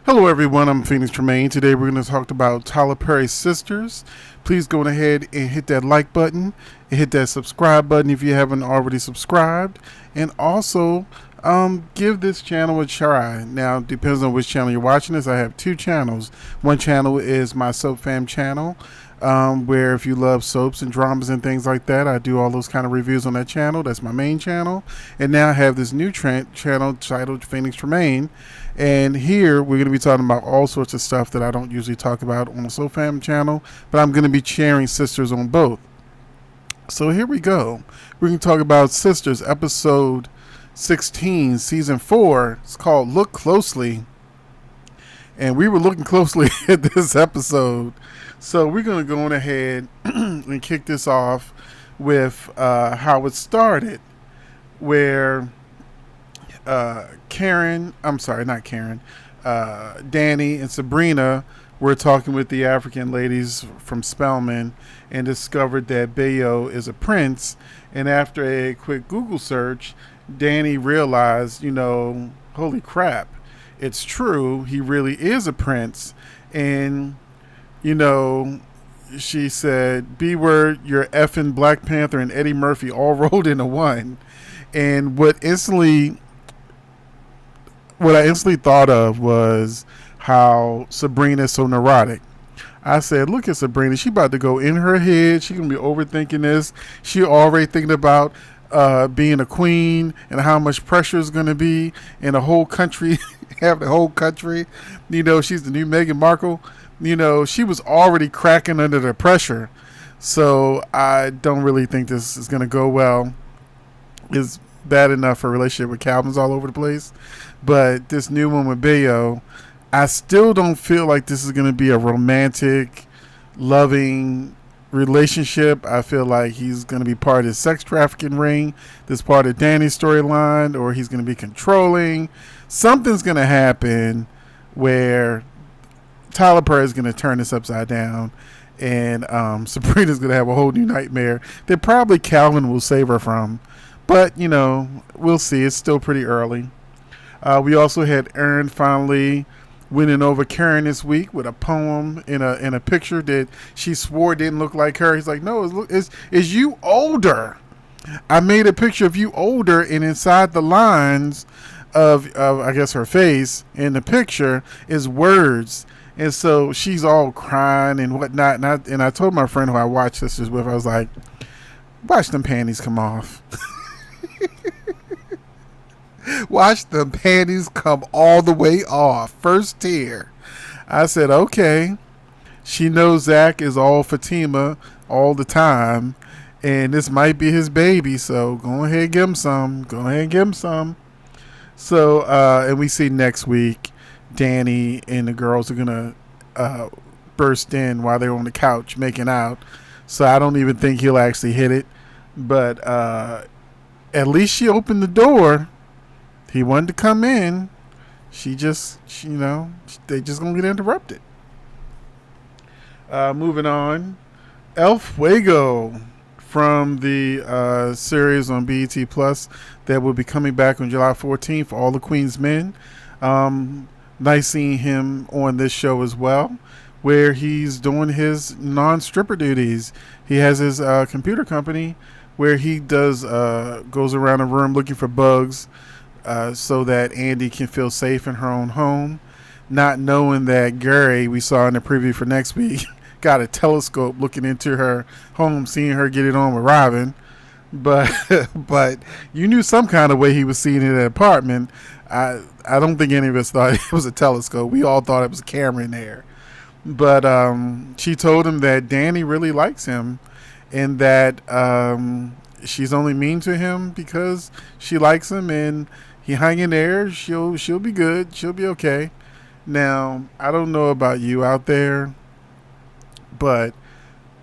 Hello everyone, I'm Phoenix Tremayne. Today we're going to talk about Tyler Perry's Sisters. Please go ahead and hit that like button and hit that subscribe button if you haven't already subscribed. And also, give this channel a try. Now, it depends on which channel you're watching this. I have two channels. One channel is my Soap Fam channel, where if you love soaps and dramas and things like that, I do all those kind of reviews on that channel. That's my main channel. And now I have this new channel titled Phoenix Tremayne. And here we're going to be talking about all sorts of stuff that I don't usually talk about on the Soul Fam channel, but I'm going to be sharing Sisters on both. So here we go. We're going to talk about Sisters, episode 16, season 4. It's called Look Closely. And we were looking closely at this episode. So we're going to go on ahead and kick this off with how it started, where Danny and Sabrina were talking with the African ladies from Spelman and discovered that Bayo is a prince. And after a quick Google search, Danny realized, holy crap, it's true. He really is a prince. And, she said, B-word, you're effing Black Panther and Eddie Murphy all rolled into one. And what I instantly thought of was how Sabrina is so neurotic. I said, look at Sabrina. She about to go in her head. She going to be overthinking this. She already thinking about being a queen and how much pressure is going to be in the whole country. Have the whole country. She's the new Meghan Markle. She was already cracking under the pressure. So I don't really think this is going to go well. It's bad enough her relationship with Calvin's all over the place. But this new one with Bayo, I still don't feel like this is going to be a romantic, loving relationship. I feel like he's going to be part of his sex trafficking ring, this part of Danny's storyline, or he's going to be controlling. Something's going to happen where Tyler Perry is going to turn this upside down, and Sabrina's going to have a whole new nightmare that probably Calvin will save her from. But, we'll see. It's still pretty early. We also had Aaron finally winning over Karen this week with a poem in a picture that she swore didn't look like her. He's like, no, it's you older. I made a picture of you older, and inside the lines of I guess her face in the picture is words. And so she's all crying and whatnot. And I told my friend who I watched Sisters with, I was like, watch them panties come off. Watch the panties come all the way off. First tear. I said, okay. She knows Zach is all Fatima all the time. And this might be his baby. So go ahead and give him some. So, and we see next week, Danny and the girls are going to burst in while they're on the couch making out. So I don't even think he'll actually hit it. But at least she opened the door. He wanted to come in. They just gonna get interrupted. Moving on, El Fuego from the series on BET Plus that will be coming back on July 14th for all the Queen's Men. Nice seeing him on this show as well, where he's doing his non-stripper duties. He has his computer company where he does goes around the room looking for bugs. So that Andy can feel safe in her own home, not knowing that Gary, we saw in the preview for next week, got a telescope looking into her home, seeing her get it on with Robin. But you knew some kind of way he was seeing it in the apartment. I don't think any of us thought it was a telescope. We all thought it was a camera in there. But she told him that Danny really likes him, and that she's only mean to him because she likes him, and he hang in there. She'll be good. She'll be okay. Now, I don't know about you out there, but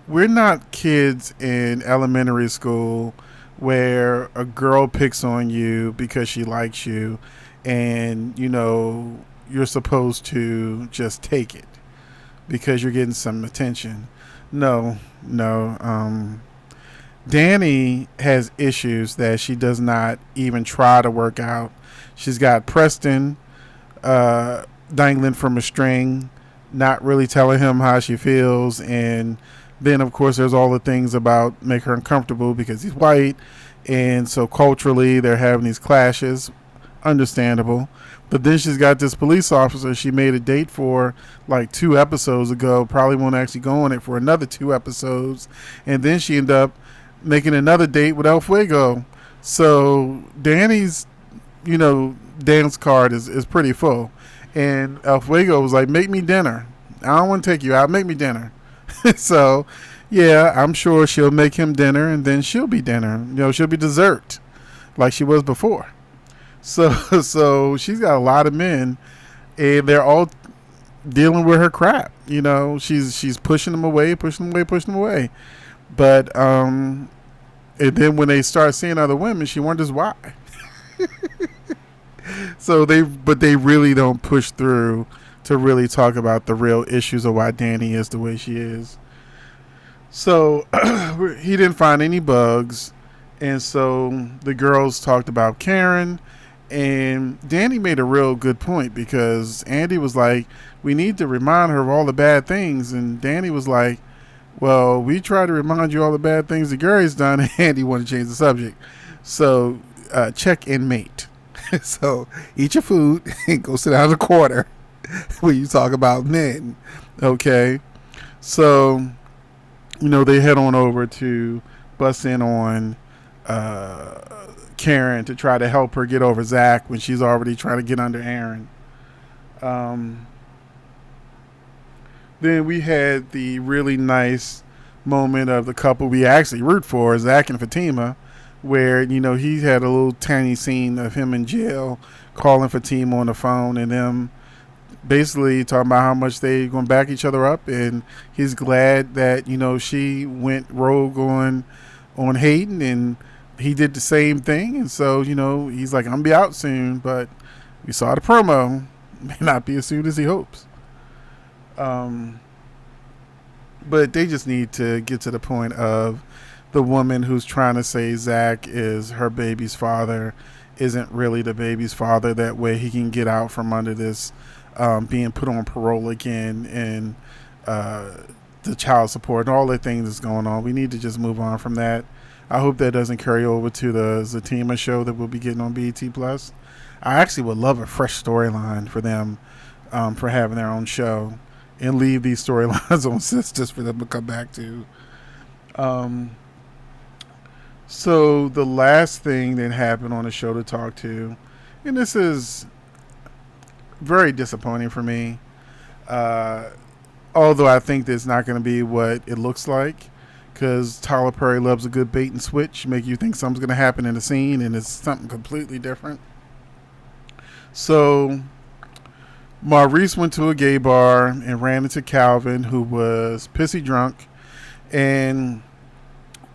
we're not kids in elementary school where a girl picks on you because she likes you, and you're supposed to just take it because you're getting some attention. No. Danny has issues that she does not even try to work out. She's got Preston dangling from a string, not really telling him how she feels. And then, of course, there's all the things about make her uncomfortable because he's white. And so culturally, they're having these clashes. Understandable. But then she's got this police officer she made a date for like 2 episodes ago. Probably won't actually go on it for another 2 episodes. And then she ended up making another date with El Fuego. So Danny's, dance card is pretty full. And El Fuego was like, make me dinner. I don't want to take you out. Make me dinner. So, yeah, I'm sure she'll make him dinner and then she'll be dinner. She'll be dessert like she was before. So she's got a lot of men and they're all dealing with her crap. She's pushing them away. But, and then when they start seeing other women, she wonders why. But they really don't push through to really talk about the real issues of why Danny is the way she is. So he didn't find any bugs. And so the girls talked about Karen. And Danny made a real good point because Andy was like, we need to remind her of all the bad things. And Danny was like, well, we try to remind you all the bad things that Gary's done. And Andy wanted to change the subject. So check and mate. So eat your food and go sit down in the corner when you talk about men. Okay. So, they head on over to bust in on Karen to try to help her get over Zach when she's already trying to get under Aaron. Then we had the really nice moment of the couple we actually root for, Zach and Fatima, where, he had a little tiny scene of him in jail calling Fatima on the phone and them basically talking about how much they going to back each other up. And he's glad that, she went rogue on Hayden and he did the same thing. And so, he's like, I'm going to be out soon. But we saw the promo. May not be as soon as he hopes. But they just need to get to the point of the woman who's trying to say Zach is her baby's father isn't really the baby's father. That way he can get out from under this being put on parole again and the child support and all the things that's going on. We need to just move on from that. I hope that doesn't carry over to the Zatima show that we'll be getting on BET Plus. I actually would love a fresh storyline for them for having their own show and leave these storylines on Sistas for them to come back to. So the last thing that happened on the show to talk to, and this is very disappointing for me, although I think that's not going to be what it looks like, because Tyler Perry loves a good bait and switch, make you think something's going to happen in the scene and it's something completely different. So Maurice went to a gay bar and ran into Calvin, who was pissy drunk, and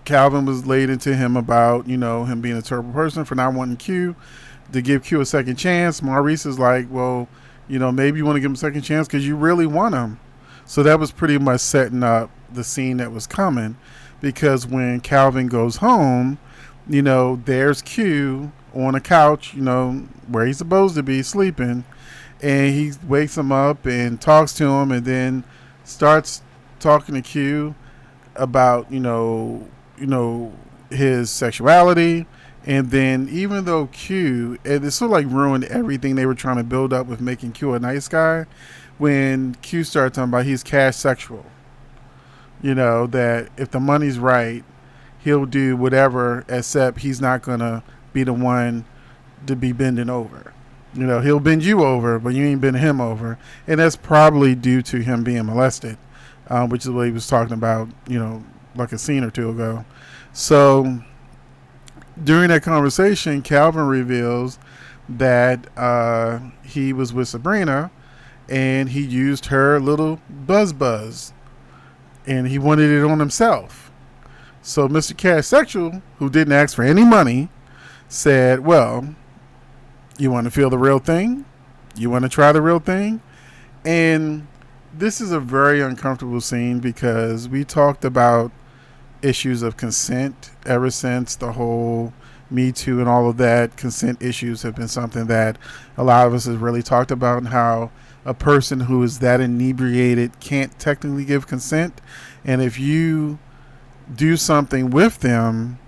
Calvin was laid into him about, him being a terrible person for not wanting Q to give Q a second chance. Maurice is like, well, maybe you want to give him a second chance because you really want him. So that was pretty much setting up the scene that was coming, because when Calvin goes home, there's Q on a couch, where he's supposed to be sleeping, and he wakes him up and talks to him and then starts talking to Q about, his sexuality. And then even though Q, and it sort of like ruined everything they were trying to build up with making Q a nice guy, when Q started talking about he's cash sexual, that if the money's right, he'll do whatever, except he's not going to be the one to be bending over. He'll bend you over, but you ain't bend him over. And that's probably due to him being molested, which is what he was talking about, like a scene or two ago. So during that conversation, Calvin reveals that he was with Sabrina and he used her little buzz and he wanted it on himself. So Mr. Cash Sexual, who didn't ask for any money, said, well, you want to feel the real thing? You want to try the real thing? And this is a very uncomfortable scene because we talked about issues of consent ever since the whole Me Too and all of that. Consent issues have been something that a lot of us have really talked about, and how a person who is that inebriated can't technically give consent. And if you do something with them,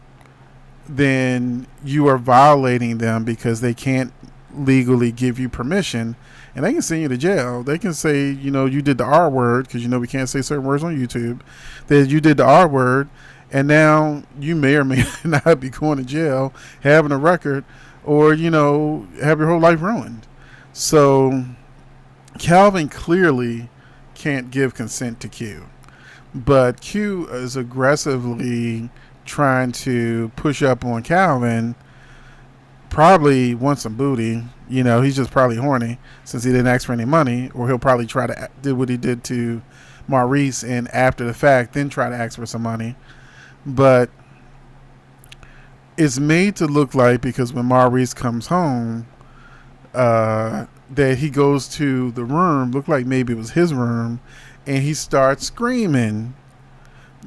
then you are violating them because they can't legally give you permission, and they can send you to jail. They can say, you did the R word, because we can't say certain words on YouTube, that you did the R word, and now you may or may not be going to jail, having a record, or have your whole life ruined. So Calvin clearly can't give consent to Q, but Q is aggressively trying to push up on Calvin. Probably wants some booty. He's just probably horny since he didn't ask for any money, or he'll probably try to do what he did to Maurice, and after the fact then try to ask for some money. But it's made to look like, because when Maurice comes home, that he goes to the room, looked like maybe it was his room, and he starts screaming,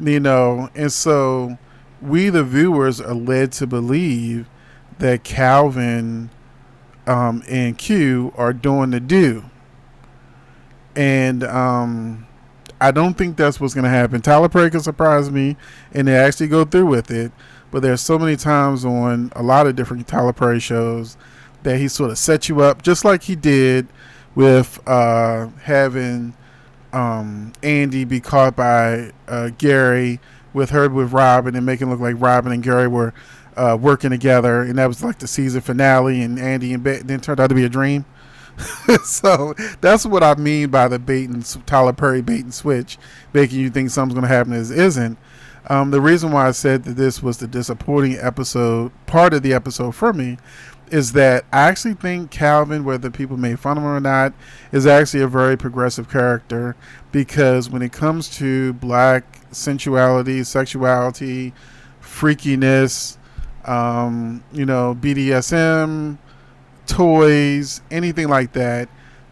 and so we the viewers are led to believe that Calvin and Q are doing the do. And I don't think that's what's going to happen. Tyler Perry can surprise me and they actually go through with it. But there's so many times on a lot of different Tyler Perry shows that he sort of sets you up, just like he did with having Andy be caught by Gary with Robin, and making it look like Robin and Gary were working together, and that was like the season finale, and Andy and then turned out to be a dream. So that's what I mean by the Tyler Perry bait and switch, making you think something's going to happen that isn't. The reason why I said that this was the disappointing part of the episode for me, is that I actually think Calvin, whether people made fun of him or not, is actually a very progressive character, because when it comes to black sensuality, sexuality, freakiness, BDSM, toys, anything like that,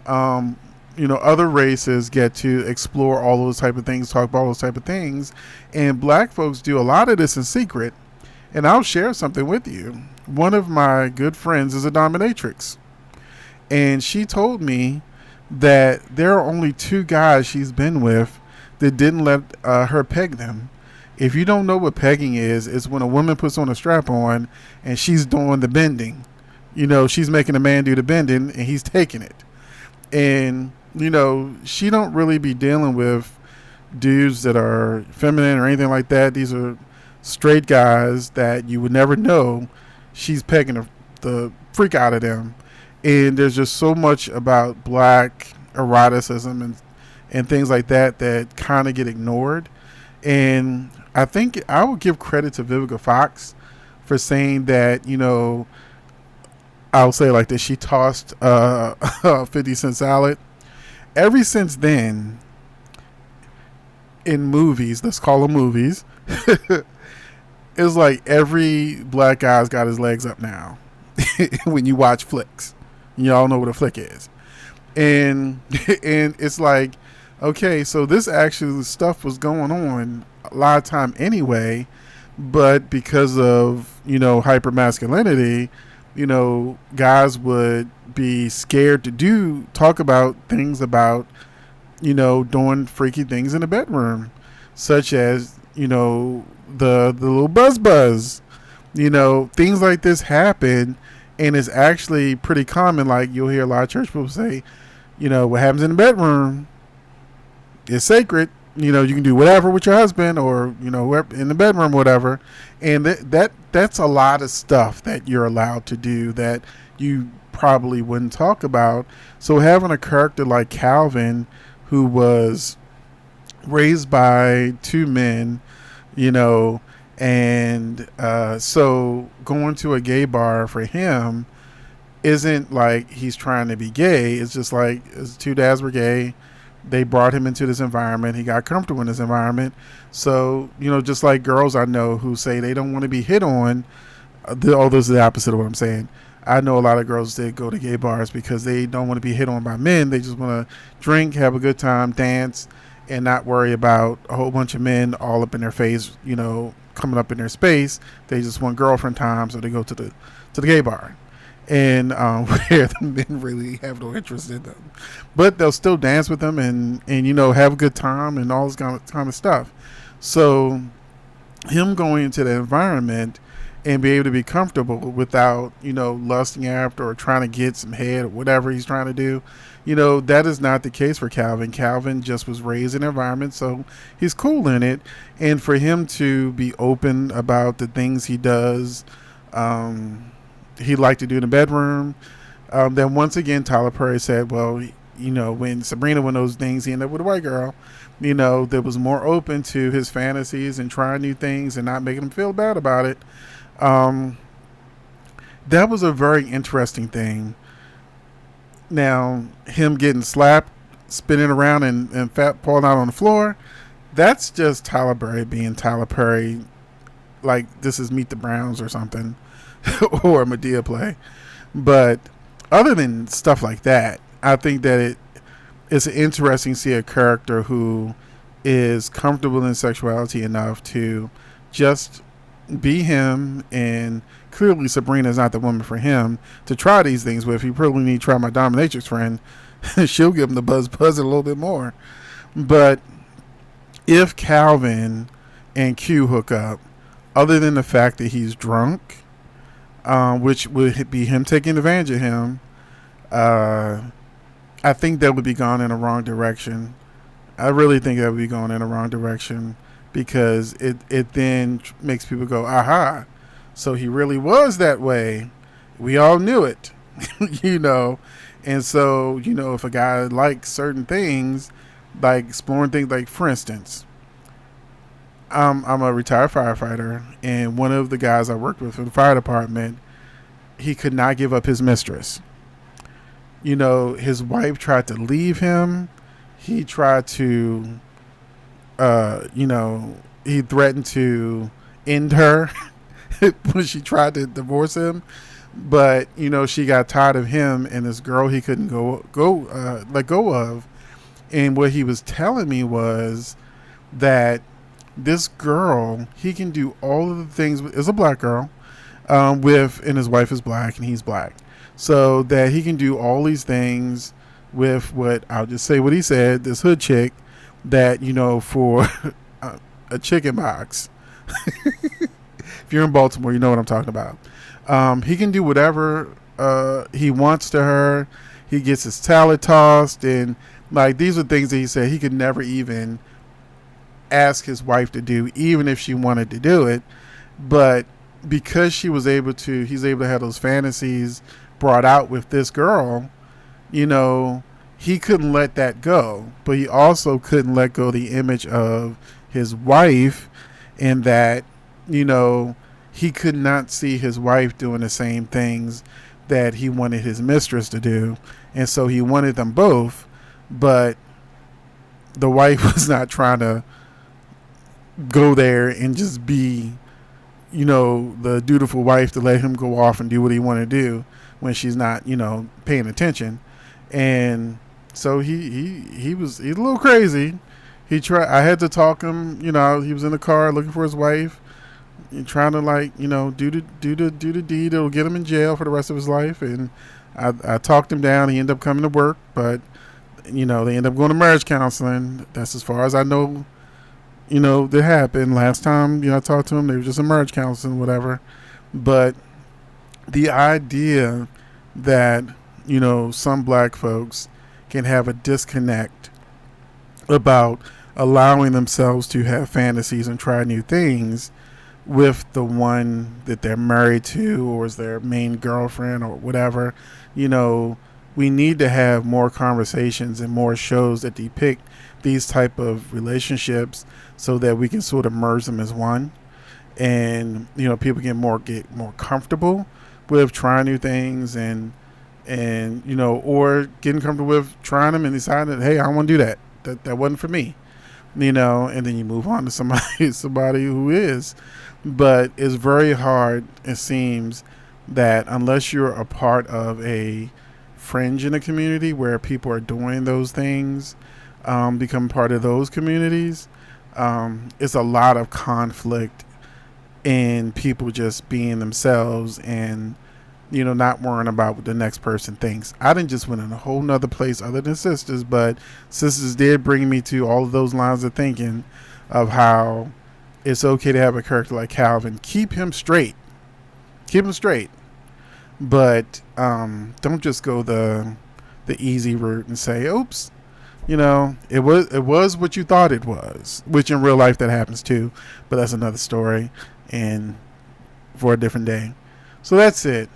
other races get to explore all those type of things, talk about all those type of things, and black folks do a lot of this in secret. And I'll share something with you. One of my good friends is a dominatrix, and she told me that there are only 2 guys she's been with that didn't let her peg them. If you don't know what pegging is, it's when a woman puts on a strap on and she's doing the bending. She's making a man do the bending and he's taking it. And, she don't really be dealing with dudes that are feminine or anything like that. These are straight guys that you would never know she's pegging the freak out of them. And there's just so much about black eroticism and things like that that kind of get ignored. And I think I would give credit to Vivica Fox for saying that, I'll say it like this, she tossed a 50-cent salad. Ever since then, in movies, let's call them movies, it's like every black guy's got his legs up now when you watch flicks. Y'all know what a flick is. And it's like, okay, so this actually stuff was going on a lot of time anyway, but because of, hypermasculinity, guys would be scared to talk about things about, doing freaky things in the bedroom, such as, the little buzz, things like this happen. And it's actually pretty common. Like, you'll hear a lot of church people say, what happens in the bedroom is sacred. You can do whatever with your husband, or, in the bedroom, whatever. And that's a lot of stuff that you're allowed to do that you probably wouldn't talk about. So having a character like Calvin, who was raised by 2 men, and so going to a gay bar for him isn't like he's trying to be gay. It's just like his 2 dads were gay. They brought him into this environment. He got comfortable in this environment. So, just like girls I know who say they don't want to be hit on, this is the opposite of what I'm saying. I know a lot of girls that go to gay bars because they don't want to be hit on by men. They just want to drink, have a good time, dance, and not worry about a whole bunch of men all up in their face, coming up in their space. They just want girlfriend time, so they go to the gay bar. and where the men really have no interest in them, but they'll still dance with them and have a good time and all this kind of stuff. So him going into the environment and be able to be comfortable without lusting after or trying to get some head or whatever he's trying to do, that is not the case for Calvin. Calvin just was raised in an environment, so he's cool in it. And for him to be open about the things he does, he'd like to do in the bedroom. Then once again, Tyler Perry said, well, when Sabrina went those things, he ended up with a white girl, that was more open to his fantasies and trying new things and not making him feel bad about it. That was a very interesting thing. Now, him getting slapped, spinning around, and fat falling out on the floor, that's just Tyler Perry being Tyler Perry. Like, this is Meet the Browns or something, or a Medea play. But other than stuff like that, I think that it's interesting to see a character who is comfortable in sexuality enough to just be him, and clearly Sabrina is not the woman for him to try these things with. He probably need to try my dominatrix friend. She'll give him the buzz a little bit more. But if Calvin and Q hook up, other than the fact that he's drunk, which would be him taking advantage of him, I think that would be gone in a wrong direction. I really think that would be going in a wrong direction, because it then makes people go, aha, so he really was that way. We all knew it, And so, if a guy likes certain things, like exploring things, like, for instance, I'm a retired firefighter, and one of the guys I worked with in the fire department, he could not give up his mistress. His wife tried to leave him. He tried to, he threatened to end her when she tried to divorce him. But, she got tired of him and this girl he couldn't let go of. And what he was telling me was that this girl, he can do all of the things, is a black girl, and his wife is black and he's black. So that he can do all these things with I'll just say what he said, this hood chick that, for a chicken box. If you're in Baltimore, you know what I'm talking about. He can do whatever he wants to her. He gets his talent tossed, and these are things that he said he could never even ask his wife to do, even if she wanted to do it. But because he's able to have those fantasies brought out with this girl, he couldn't let that go. But he also couldn't let go of the image of his wife, and that, he could not see his wife doing the same things that he wanted his mistress to do. And so he wanted them both, but the wife was not trying to go there and just be, the dutiful wife to let him go off and do what he wanted to do when she's not, paying attention. And so he's a little crazy. I had to talk him, he was in the car looking for his wife, trying to do the deed that'll get him in jail for the rest of his life. And I talked him down. He ended up coming to work, but they ended up going to marriage counseling. That's as far as I know, that happened. Last time, I talked to him, they were just in marriage counseling, whatever. But the idea that, some black folks can have a disconnect about allowing themselves to have fantasies and try new things with the one that they're married to or is their main girlfriend or whatever, we need to have more conversations and more shows that depict these type of relationships so that we can sort of merge them as one. And, people get more comfortable with trying new things and or getting comfortable with trying them and deciding that, hey, I don't want to do that. That wasn't for me, and then you move on to somebody who is. But it's very hard, it seems, that unless you're a part of a fringe in a community where people are doing those things, become part of those communities, it's a lot of conflict in people just being themselves and not worrying about what the next person thinks. I didn't just went in a whole nother place other than Sisters, but Sisters did bring me to all of those lines of thinking of how it's okay to have a character like Calvin. Keep him straight. Keep him straight. But don't just go the easy route and say, oops, it was what you thought it was, which in real life that happens too, but that's another story and for a different day. So that's it.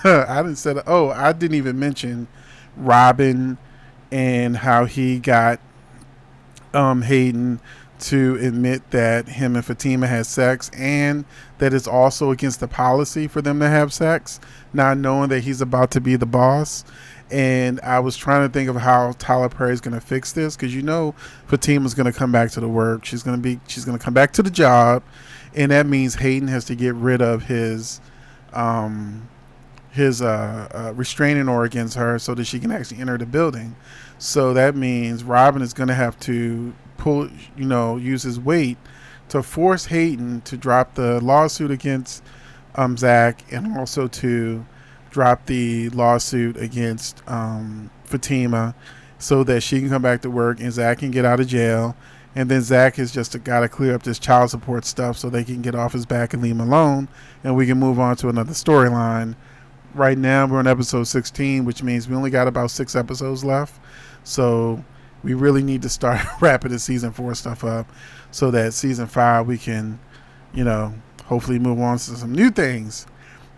I didn't even mention Robin and how he got Hayden to admit that him and Fatima had sex, and that it's also against the policy for them to have sex, not knowing that he's about to be the boss. And I was trying to think of how Tyler Perry's going to fix this, because Fatima's going to come back to the work. She's going to come back to the job, and that means Hayden has to get rid of his restraining order against her so that she can actually enter the building. So that means Robin is going to have to use his weight to force Hayden to drop the lawsuit against Zach, and also to drop the lawsuit against Fatima, so that she can come back to work and Zach can get out of jail. And then Zach has just got to clear up this child support stuff so they can get off his back and leave him alone, and we can move on to another storyline. Right now we're on episode 16, which means we only got about 6 episodes left. So we really need to start wrapping the season 4 stuff up, so that season 5 we can, hopefully move on to some new things.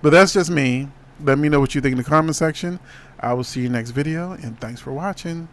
But that's just me. Let me know what you think in the comment section. I will see you next video, and thanks for watching.